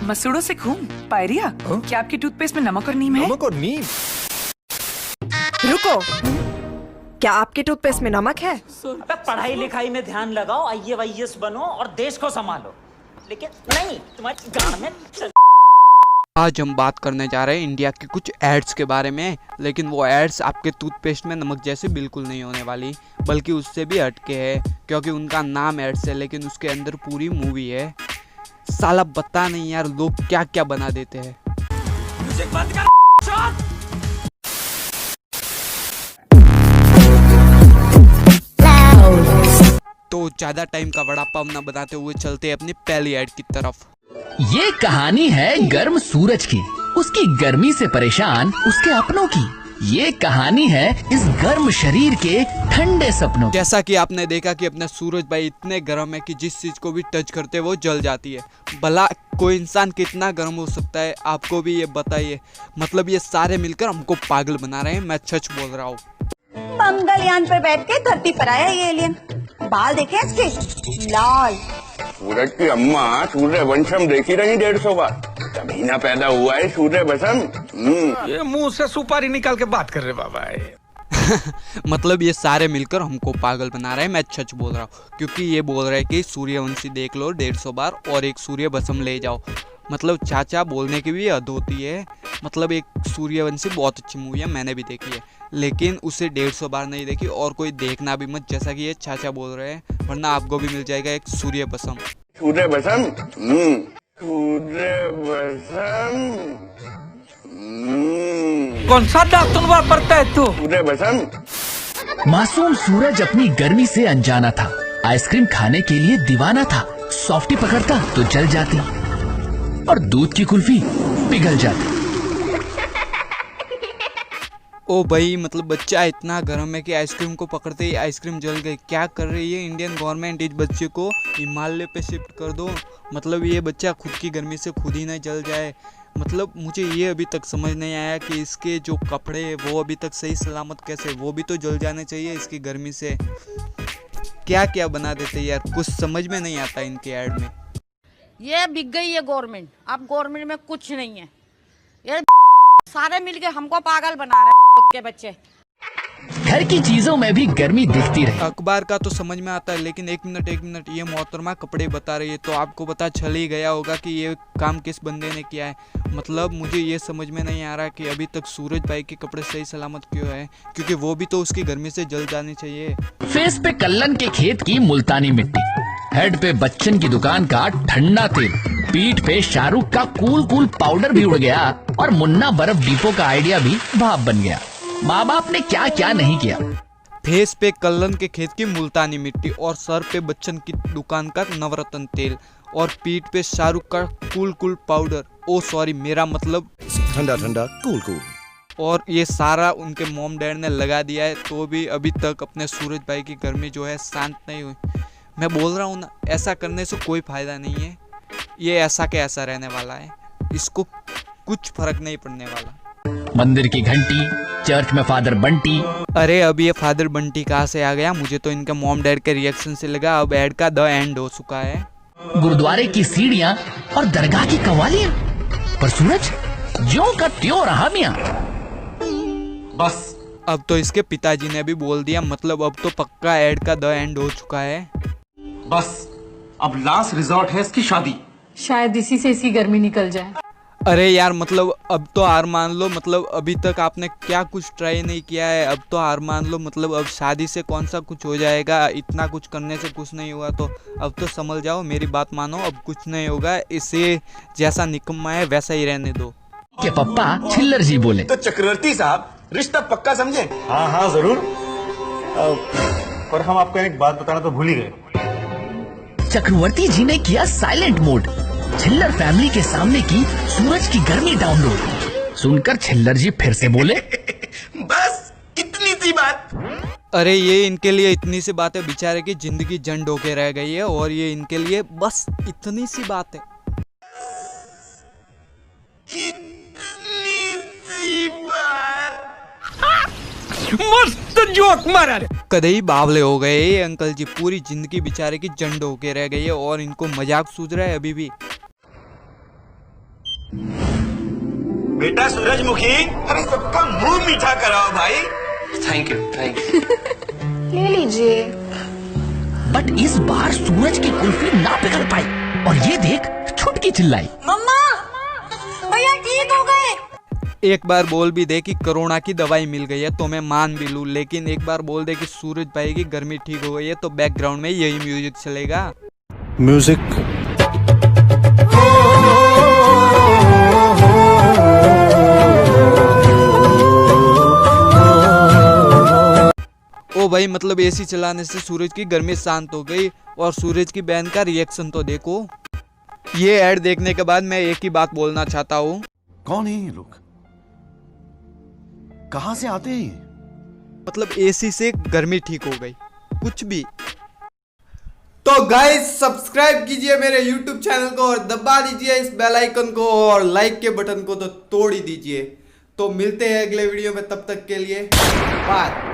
मसूड़ों से खून पायरिया। क्या आपके टूथपेस्ट में नमक और नीम है? नमक और नीम? रुको, क्या आपके टूथपेस्ट में नमक है? अबे पढ़ाई लिखाई में ध्यान लगाओ, IAS बनो और देश को संभालो, लेकिन नहीं तुम्हारी गांड में। आज हम बात करने जा रहे हैं इंडिया के कुछ एड्स के बारे में, लेकिन वो एड्स आपके टूथपेस्ट में नमक जैसे बिल्कुल नहीं होने वाली, बल्कि उससे भी हटके है, क्योंकि उनका नाम एड्स है लेकिन उसके अंदर पूरी मूवी है। साला बता नहीं यार, लोग क्या क्या बना देते हैं। तो ज्यादा टाइम का वड़ा पाव ना बनाते हुए चलते हैं अपनी पहली एड की तरफ। ये कहानी है गर्म सूरज की, उसकी गर्मी से परेशान उसके अपनों की। ये कहानी है इस गर्म शरीर के ठंडे सपनों की। जैसा कि आपने देखा कि अपने सूरज भाई इतने गर्म है कि जिस चीज को भी टच करते वो जल जाती है। भला कोई इंसान कितना गर्म हो सकता है, आपको भी ये बताइए। मतलब ये सारे मिलकर हमको पागल बना रहे हैं, मैं सच बोल रहा हूँ। मंगलयान पर बैठ के धरती पर आया ये एलियन। बाल देखे इसके लाल। सूरज की अम्मा सूर्यवंशम देखी रही 150 बार, तभी ना पैदा हुआ है सूर्यवंशम। ये मुंह से सुपारी निकाल के बात कर रहे बाबा है। मतलब ये सारे मिलकर हमको पागल बना रहे हैं, मैं सच बोल रहा हूँ। क्योंकि ये बोल रहे हैं कि सूर्यवंशी देख लो 150 बार और एक सूर्य भस्म ले जाओ। मतलब चाचा बोलने की भी हद होती है। मतलब एक सूर्यवंशी बहुत अच्छी मूवी है, मैंने भी देखी है, लेकिन उसे 150 बार नहीं देखी और कोई देखना भी मत, जैसा कि ये चाचा बोल रहे हैं, वरना आपको भी मिल जाएगा एक सूर्य भस्म। सूर्य भस्म, सूर्य भस्म। कौन सा डॉक्टर वापरता है तू? सूर्य भस्म। मासूम सूरज अपनी गर्मी से अनजाना था, आइसक्रीम खाने के लिए दीवाना था। सॉफ्टी पकड़ता तो जल जाती और दूध की कुल्फी पिघल जाती। ओ भाई, मतलब बच्चा इतना गर्म है कि आइसक्रीम को पकड़ते ही आइसक्रीम जल गई। क्या कर रही है इंडियन गवर्नमेंट? इस बच्चे को हिमालय पे शिफ्ट कर दो, मतलब ये बच्चा खुद की गर्मी से खुद ही ना जल जाए। मतलब मुझे ये अभी तक समझ नहीं आया कि इसके जो कपड़े हैं वो अभी तक सही सलामत कैसे, वो भी तो जल जाने चाहिए इसकी गर्मी से। क्या क्या बना देते यार, कुछ समझ में नहीं आता इनके ऐड में। ये बिक गई है गवर्नमेंट, अब गवर्नमेंट में कुछ नहीं है। ये सारे मिलके हमको पागल बना रहे हैं के बच्चे। घर की चीजों में भी गर्मी दिखती रही। अखबार का तो समझ में आता है, लेकिन एक मिनट, ये मोहतरमा कपड़े बता रही है तो आपको पता चल ही गया होगा कि ये काम किस बंदे ने किया है। मतलब मुझे ये समझ में नहीं आ रहा कि अभी तक सूरज भाई के कपड़े सही सलामत क्यों है, क्योंकि वो भी तो उसकी गर्मी से जल जाने चाहिए। फेस पे कल्लन के खेत की मुल्तानी मिट्टी, हेड पे बच्चन की दुकान का ठंडा तेल, पीठ पे शाहरुख का कूल पाउडर भी उड़ गया और मुन्ना बर्फ डिपो का आइडिया भी भाप बन गया। माँ बाप ने क्या क्या नहीं किया। फेस पे कल्लन के खेत की मुल्तानी मिट्टी और सर पे बच्चन की दुकान का नवरत्न तेल और पीठ पे शाहरुख का कूल पाउडर, ओ सॉरी मेरा मतलब ठंडा कूल। और ये सारा उनके मॉम डैड ने लगा दिया है, तो भी अभी तक अपने सूरज भाई की गर्मी जो है शांत नहीं हुई। मैं बोल रहा हूँ ना, ऐसा करने से कोई फायदा नहीं है। ये ऐसा के ऐसा रहने वाला है, इसको कुछ फर्क नहीं पड़ने वाला। मंदिर की घंटी, चर्च में फादर बंटी। अरे अब ये फादर बंटी कहाँ से आ गया? मुझे तो इनके मॉम डैड के रिएक्शन से लगा अब एड का द एंड हो चुका है। गुरुद्वारे की सीढ़ियाँ और दरगाह की कवालियाँ, पर सूरज ज्यों का त्यों रहा मियां। बस अब तो इसके पिताजी ने भी बोल दिया, मतलब अब तो पक्का एड का द एंड हो चुका है। बस अब लास्ट रिजॉर्ट है इसकी शादी, शायद इसी से इसकी गर्मी निकल जाए। अरे यार, मतलब अब तो हार मान लो। मतलब अभी तक आपने क्या कुछ ट्राई नहीं किया है, अब तो हार मान लो। मतलब अब शादी से कौन सा कुछ हो जाएगा, इतना कुछ करने से कुछ नहीं हुआ, तो अब तो समझ जाओ, मेरी बात मानो, अब कुछ नहीं होगा। इसे जैसा निकम्मा है वैसा ही रहने दो। के पप्पा छिल्लर जी बोले, तो चक्रवर्ती साहब रिश्ता पक्का समझे? हाँ जरूर। पर हम आपको एक बात बताना तो भूल ही गए। चक्रवर्ती जी ने किया साइलेंट मोड, छिल्लर फैमिली के सामने की सूरज की गर्मी डाउनलोड। सुनकर छिल्लर जी फिर से बोले, बस इतनी सी बात। अरे ये इनके लिए इतनी सी बात है, बेचारे की जिंदगी जंड होके रह गई है और ये इनके लिए बस इतनी सी बात है। मस्त जोक मारा रे। कदई बावले हो गए ये अंकल जी, पूरी जिंदगी बेचारे की जंड होके रह गई है और इनको मजाक सूझ रहा है अभी भी। बेटा सूरजमुखी, अरे सबका मुंह मीठा कराओ भाई। Thank you. ले लीजिए। बट इस बार सूरज की कुल्फी ना पिघल पाई और ये देख छुटकी चिल्लाई। मम्मा भैया ठीक हो गए। एक बार बोल भी दे कि कोरोना की दवाई मिल गई है तो मैं मान भी लूं, लेकिन एक बार बोल दे कि सूरज भाई की गर्मी ठीक हो गई है तो बैकग्राउंड में यही म्यूजिक चलेगा। म्यूजिक। ओ भाई मतलब एसी चलाने से सूरज की गर्मी शांत हो गई और सूरज की बहन का रिएक्शन तो देखो। ये ऐड देखने के बाद मैं एक ही बात बोलना चाहता हूँ। कौन है ये लोग? कहां से आते हैं? मतलब एसी से गर्मी ठीक हो गई, कुछ भी। तो गाइस सब्सक्राइब कीजिए मेरे YouTube चैनल को और दबा दीजिए इस बेल आइकन को और लाइक के बटन को तो तोड़ ही दीजिए। तो मिलते हैं अगले वीडियो में, तब तक के लिए बाय।